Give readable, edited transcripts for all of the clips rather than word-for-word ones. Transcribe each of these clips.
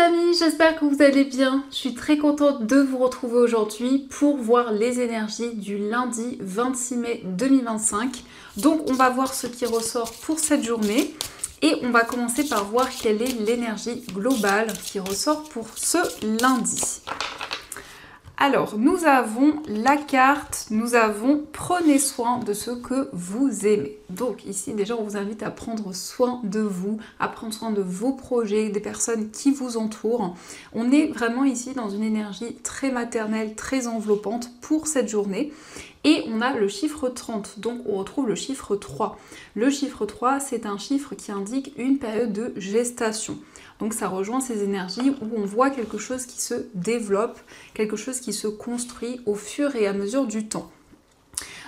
amis, j'espère que vous allez bien. Je suis très contente de vous retrouver aujourd'hui pour voir les énergies du lundi 26 mai 2025. Donc on va voir ce qui ressort pour cette journée et on va commencer par voir quelle est l'énergie globale qui ressort pour ce lundi. Alors, nous avons la carte, nous avons « Prenez soin de ce que vous aimez ». Donc ici, déjà, on vous invite à prendre soin de vous, à prendre soin de vos projets, des personnes qui vous entourent. On est vraiment ici dans une énergie très maternelle, très enveloppante pour cette journée. Et on a le chiffre 30, donc on retrouve le chiffre 3. Le chiffre 3, c'est un chiffre qui indique une période de gestation. Donc ça rejoint ces énergies où on voit quelque chose qui se développe, quelque chose qui se construit au fur et à mesure du temps.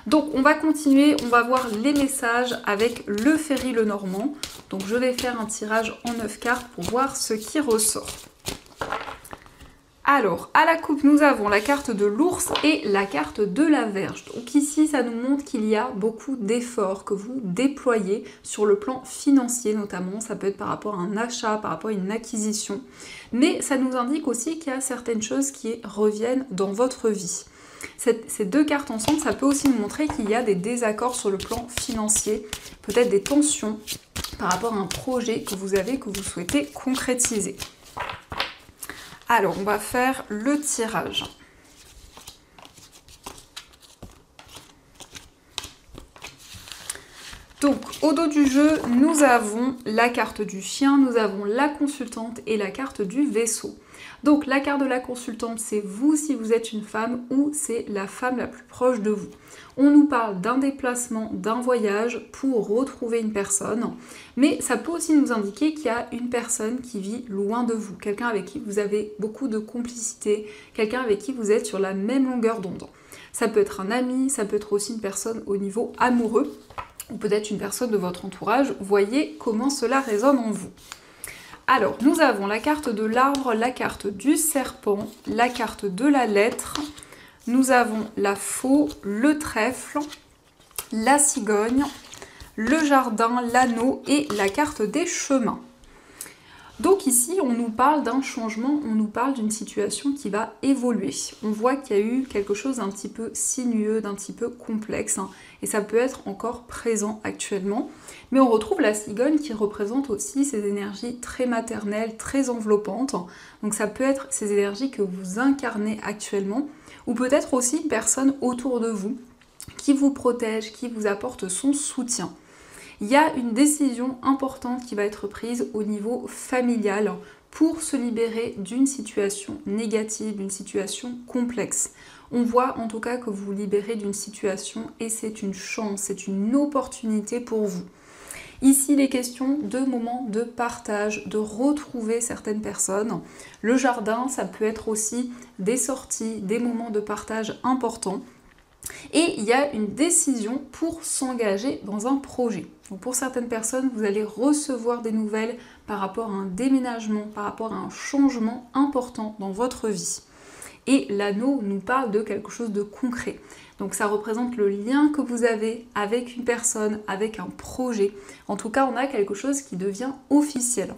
Donc on va continuer, on va voir les messages avec le Ferry Lenormand. Donc je vais faire un tirage en 9 cartes pour voir ce qui ressort. Alors, à la coupe, nous avons la carte de l'ours et la carte de la Vierge. Donc ici, ça nous montre qu'il y a beaucoup d'efforts que vous déployez sur le plan financier notamment. Ça peut être par rapport à un achat, par rapport à une acquisition. Mais ça nous indique aussi qu'il y a certaines choses qui reviennent dans votre vie. Ces deux cartes ensemble, ça peut aussi nous montrer qu'il y a des désaccords sur le plan financier, peut-être des tensions par rapport à un projet que vous avez, que vous souhaitez concrétiser. Alors, on va faire le tirage. Donc, au dos du jeu, nous avons la carte du chien, nous avons la consultante et la carte du vaisseau. Donc, la carte de la consultante, c'est vous si vous êtes une femme ou c'est la femme la plus proche de vous. On nous parle d'un déplacement, d'un voyage pour retrouver une personne, mais ça peut aussi nous indiquer qu'il y a une personne qui vit loin de vous, quelqu'un avec qui vous avez beaucoup de complicité, quelqu'un avec qui vous êtes sur la même longueur d'onde. Ça peut être un ami, ça peut être aussi une personne au niveau amoureux, ou peut-être une personne de votre entourage. Voyez comment cela résonne en vous. Alors, nous avons la carte de l'arbre, la carte du serpent, la carte de la lettre, nous avons la faux, le trèfle, la cigogne, le jardin, l'anneau et la carte des chemins. Donc ici, on nous parle d'un changement, on nous parle d'une situation qui va évoluer. On voit qu'il y a eu quelque chose d'un petit peu sinueux, d'un petit peu complexe, et ça peut être encore présent actuellement. Mais on retrouve la cigogne qui représente aussi ces énergies très maternelles, très enveloppantes. Donc ça peut être ces énergies que vous incarnez actuellement, ou peut-être aussi une personne autour de vous qui vous protège, qui vous apporte son soutien. Il y a une décision importante qui va être prise au niveau familial pour se libérer d'une situation négative, d'une situation complexe. On voit en tout cas que vous vous libérez d'une situation et c'est une chance, c'est une opportunité pour vous. Ici, les questions de moments de partage, de retrouver certaines personnes. Le jardin, ça peut être aussi des sorties, des moments de partage importants. Et il y a une décision pour s'engager dans un projet. Donc pour certaines personnes, vous allez recevoir des nouvelles par rapport à un déménagement, par rapport à un changement important dans votre vie. Et l'anneau nous parle de quelque chose de concret. Donc ça représente le lien que vous avez avec une personne, avec un projet. En tout cas, on a quelque chose qui devient officiel.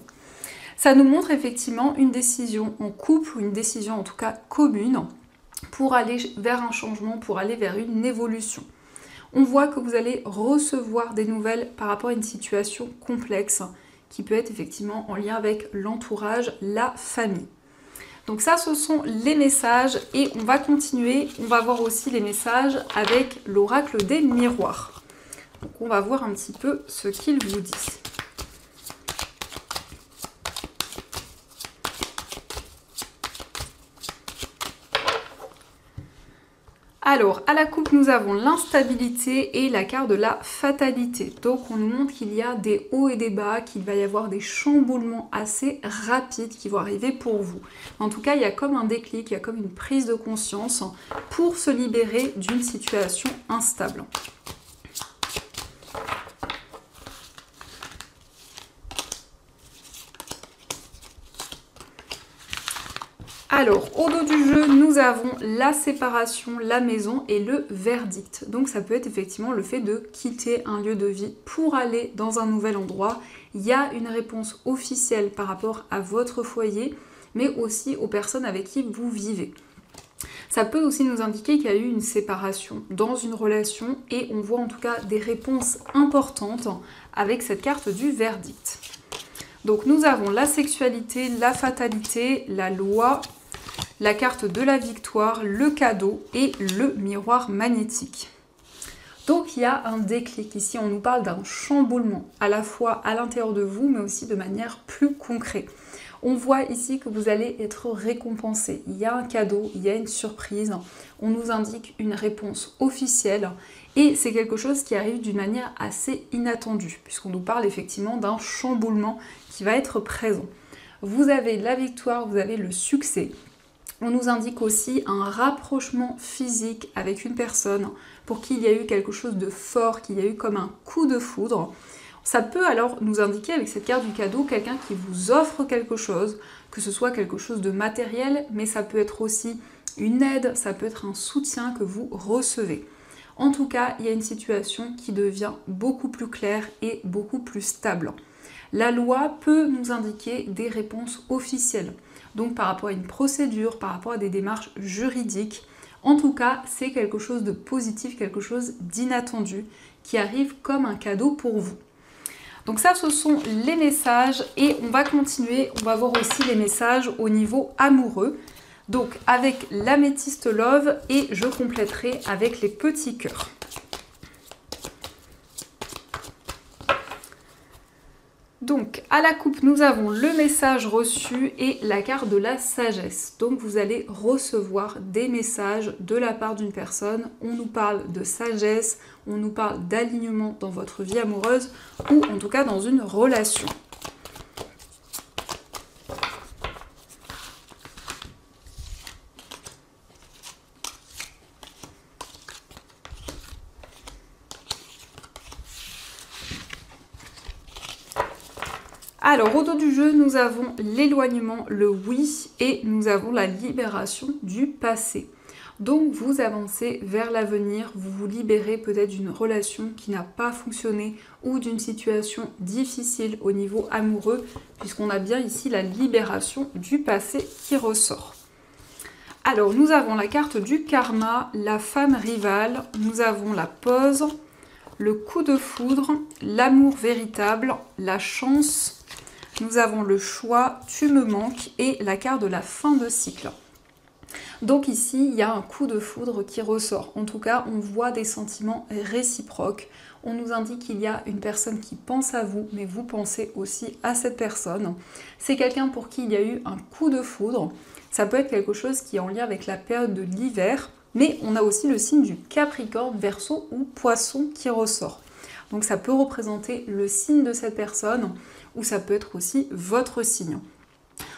Ça nous montre effectivement une décision en couple, ou une décision en tout cas commune, pour aller vers un changement, pour aller vers une évolution. On voit que vous allez recevoir des nouvelles par rapport à une situation complexe qui peut être effectivement en lien avec l'entourage, la famille. Donc ça, ce sont les messages et on va continuer. On va voir aussi les messages avec l'oracle des miroirs. Donc on va voir un petit peu ce qu'il vous dit. Alors, à la coupe, nous avons l'instabilité et la carte de la fatalité. Donc, on nous montre qu'il y a des hauts et des bas, qu'il va y avoir des chamboulements assez rapides qui vont arriver pour vous. En tout cas, il y a comme un déclic, il y a comme une prise de conscience pour se libérer d'une situation instable. Alors, au dos du jeu, nous avons la séparation, la maison et le verdict. Donc ça peut être effectivement le fait de quitter un lieu de vie pour aller dans un nouvel endroit. Il y a une réponse officielle par rapport à votre foyer, mais aussi aux personnes avec qui vous vivez. Ça peut aussi nous indiquer qu'il y a eu une séparation dans une relation et on voit en tout cas des réponses importantes avec cette carte du verdict. Donc nous avons la sexualité, la fatalité, la loi, la carte de la victoire, le cadeau et le miroir magnétique. Donc il y a un déclic ici, on nous parle d'un chamboulement, à la fois à l'intérieur de vous, mais aussi de manière plus concrète. On voit ici que vous allez être récompensé, il y a un cadeau, il y a une surprise, on nous indique une réponse officielle et c'est quelque chose qui arrive d'une manière assez inattendue, puisqu'on nous parle effectivement d'un chamboulement qui va être présent. Vous avez la victoire, vous avez le succès. On nous indique aussi un rapprochement physique avec une personne pour qui il y a eu quelque chose de fort, qu'il y a eu comme un coup de foudre. Ça peut alors nous indiquer avec cette carte du cadeau quelqu'un qui vous offre quelque chose, que ce soit quelque chose de matériel, mais ça peut être aussi une aide, ça peut être un soutien que vous recevez. En tout cas, il y a une situation qui devient beaucoup plus claire et beaucoup plus stable. La loi peut nous indiquer des réponses officielles. Donc par rapport à une procédure, par rapport à des démarches juridiques. En tout cas, c'est quelque chose de positif, quelque chose d'inattendu qui arrive comme un cadeau pour vous. Donc ça, ce sont les messages et on va continuer, on va voir aussi les messages au niveau amoureux. Donc avec l'améthyste love et je compléterai avec les petits cœurs. Donc, à la coupe, nous avons le message reçu et la carte de la sagesse. Donc, vous allez recevoir des messages de la part d'une personne. On nous parle de sagesse, on nous parle d'alignement dans votre vie amoureuse ou en tout cas dans une relation. Alors, au dos du jeu, nous avons l'éloignement, le oui, et nous avons la libération du passé. Donc, vous avancez vers l'avenir, vous vous libérez peut-être d'une relation qui n'a pas fonctionné ou d'une situation difficile au niveau amoureux, puisqu'on a bien ici la libération du passé qui ressort. Alors, nous avons la carte du karma, la femme rivale, nous avons la pause, le coup de foudre, l'amour véritable, la chance. Nous avons le choix, tu me manques et la carte de la fin de cycle. Donc ici, il y a un coup de foudre qui ressort. En tout cas, on voit des sentiments réciproques. On nous indique qu'il y a une personne qui pense à vous, mais vous pensez aussi à cette personne. C'est quelqu'un pour qui il y a eu un coup de foudre. Ça peut être quelque chose qui est en lien avec la période de l'hiver, mais on a aussi le signe du Capricorne, Verseau ou Poisson qui ressort. Donc ça peut représenter le signe de cette personne ou ça peut être aussi votre signe.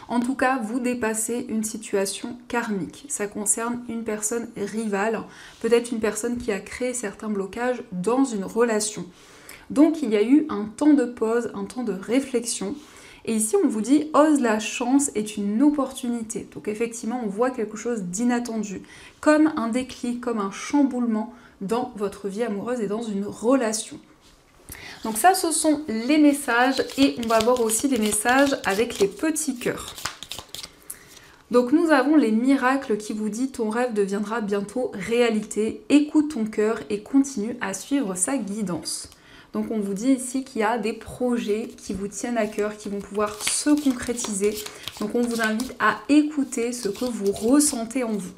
En tout cas, vous dépassez une situation karmique. Ça concerne une personne rivale, peut-être une personne qui a créé certains blocages dans une relation. Donc il y a eu un temps de pause, un temps de réflexion. Et ici, on vous dit « ose la chance est une opportunité ». Donc effectivement, on voit quelque chose d'inattendu, comme un déclic, comme un chamboulement dans votre vie amoureuse et dans une relation. Donc ça, ce sont les messages et on va voir aussi les messages avec les petits cœurs. Donc nous avons les miracles qui vous dit ton rêve deviendra bientôt réalité. Écoute ton cœur et continue à suivre sa guidance. Donc on vous dit ici qu'il y a des projets qui vous tiennent à cœur, qui vont pouvoir se concrétiser. Donc on vous invite à écouter ce que vous ressentez en vous.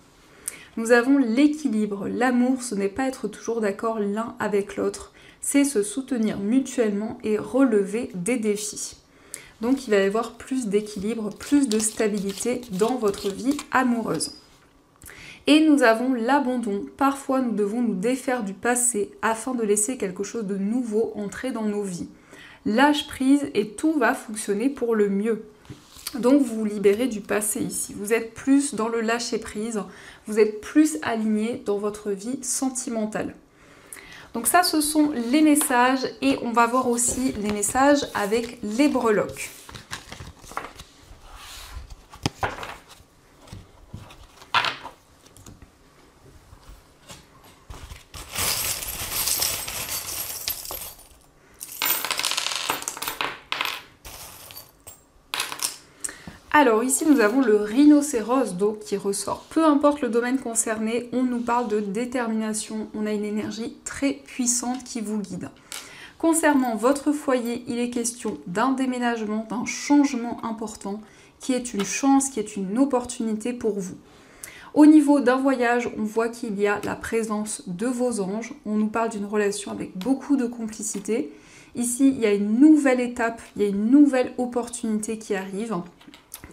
Nous avons l'équilibre. L'amour, ce n'est pas être toujours d'accord l'un avec l'autre. C'est se soutenir mutuellement et relever des défis. Donc il va y avoir plus d'équilibre, plus de stabilité dans votre vie amoureuse. Et nous avons l'abandon. Parfois nous devons nous défaire du passé afin de laisser quelque chose de nouveau entrer dans nos vies. Lâche prise et tout va fonctionner pour le mieux. Donc vous vous libérez du passé ici. Vous êtes plus dans le lâcher prise, vous êtes plus aligné dans votre vie sentimentale. Donc ça, ce sont les messages et on va voir aussi les messages avec les breloques. Alors ici nous avons le rhinocéros donc qui ressort. Peu importe le domaine concerné, on nous parle de détermination, on a une énergie très puissante qui vous guide. Concernant votre foyer, il est question d'un déménagement, d'un changement important qui est une chance, qui est une opportunité pour vous. Au niveau d'un voyage, on voit qu'il y a la présence de vos anges. On nous parle d'une relation avec beaucoup de complicité. Ici, il y a une nouvelle étape, il y a une nouvelle opportunité qui arrive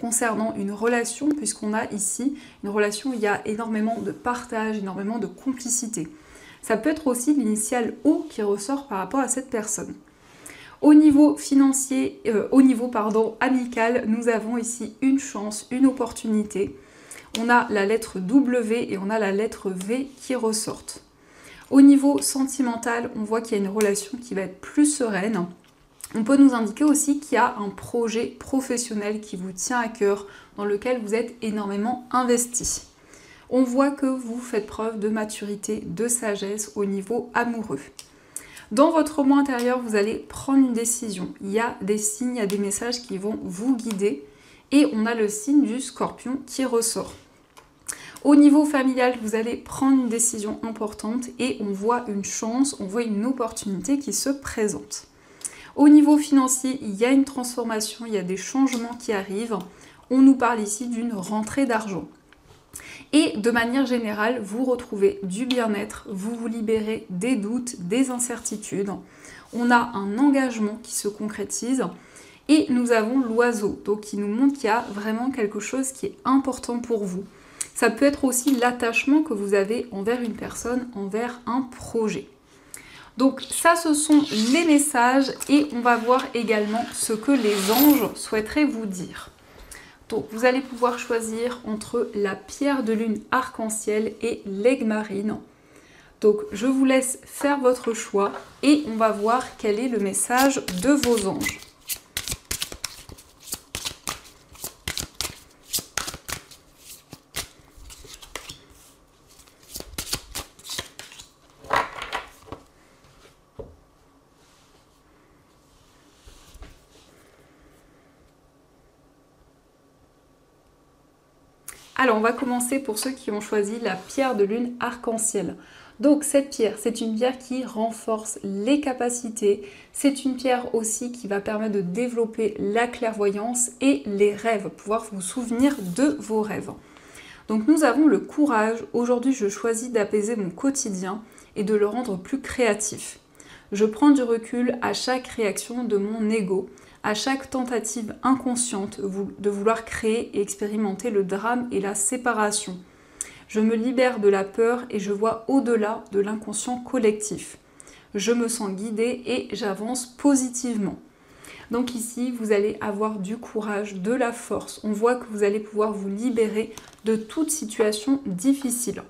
concernant une relation, puisqu'on a ici une relation où il y a énormément de partage, énormément de complicité. Ça peut être aussi l'initiale O qui ressort par rapport à cette personne. Au niveau financier, amical, nous avons ici une chance, une opportunité. On a la lettre W et on a la lettre V qui ressortent. Au niveau sentimental, on voit qu'il y a une relation qui va être plus sereine. On peut nous indiquer aussi qu'il y a un projet professionnel qui vous tient à cœur, dans lequel vous êtes énormément investi. On voit que vous faites preuve de maturité, de sagesse au niveau amoureux. Dans votre roman intérieur, vous allez prendre une décision. Il y a des signes, il y a des messages qui vont vous guider. Et on a le signe du scorpion qui ressort. Au niveau familial, vous allez prendre une décision importante et on voit une chance, on voit une opportunité qui se présente. Au niveau financier, il y a une transformation, il y a des changements qui arrivent. On nous parle ici d'une rentrée d'argent. Et de manière générale, vous retrouvez du bien-être, vous vous libérez des doutes, des incertitudes. On a un engagement qui se concrétise et nous avons l'oiseau, donc qui nous montre qu'il y a vraiment quelque chose qui est important pour vous. Ça peut être aussi l'attachement que vous avez envers une personne, envers un projet. Donc ça, ce sont les messages et on va voir également ce que les anges souhaiteraient vous dire. Donc vous allez pouvoir choisir entre la pierre de lune arc-en-ciel et l'aigle marine. Donc je vous laisse faire votre choix et on va voir quel est le message de vos anges. Alors on va commencer pour ceux qui ont choisi la pierre de lune arc-en-ciel. Donc cette pierre, c'est une pierre qui renforce les capacités, c'est une pierre aussi qui va permettre de développer la clairvoyance et les rêves, pouvoir vous souvenir de vos rêves. Donc nous avons le courage. Aujourd'hui je choisis d'apaiser mon quotidien et de le rendre plus créatif. Je prends du recul à chaque réaction de mon ego, à chaque tentative inconsciente de vouloir créer et expérimenter le drame et la séparation. Je me libère de la peur et je vois au-delà de l'inconscient collectif. Je me sens guidée et j'avance positivement. Donc ici, vous allez avoir du courage, de la force. On voit que vous allez pouvoir vous libérer de toute situation difficile.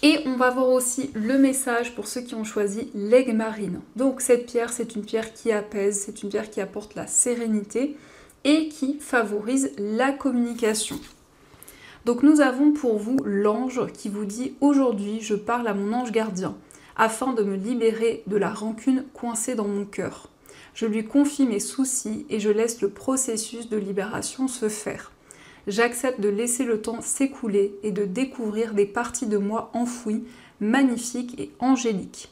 Et on va voir aussi le message pour ceux qui ont choisi l'aigle marine. Donc cette pierre, c'est une pierre qui apaise, c'est une pierre qui apporte la sérénité et qui favorise la communication. Donc nous avons pour vous l'ange qui vous dit « Aujourd'hui, je parle à mon ange gardien afin de me libérer de la rancune coincée dans mon cœur. Je lui confie mes soucis et je laisse le processus de libération se faire. J'accepte de laisser le temps s'écouler et de découvrir des parties de moi enfouies, magnifiques et angéliques. »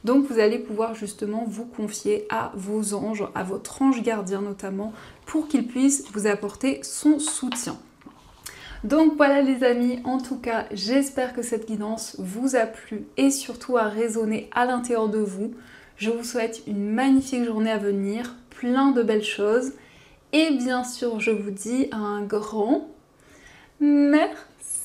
Donc vous allez pouvoir justement vous confier à vos anges, à votre ange gardien notamment, pour qu'il puisse vous apporter son soutien. Donc voilà les amis, en tout cas j'espère que cette guidance vous a plu et surtout a résonné à l'intérieur de vous. Je vous souhaite une magnifique journée à venir, plein de belles choses. Et bien sûr, je vous dis un grand merci.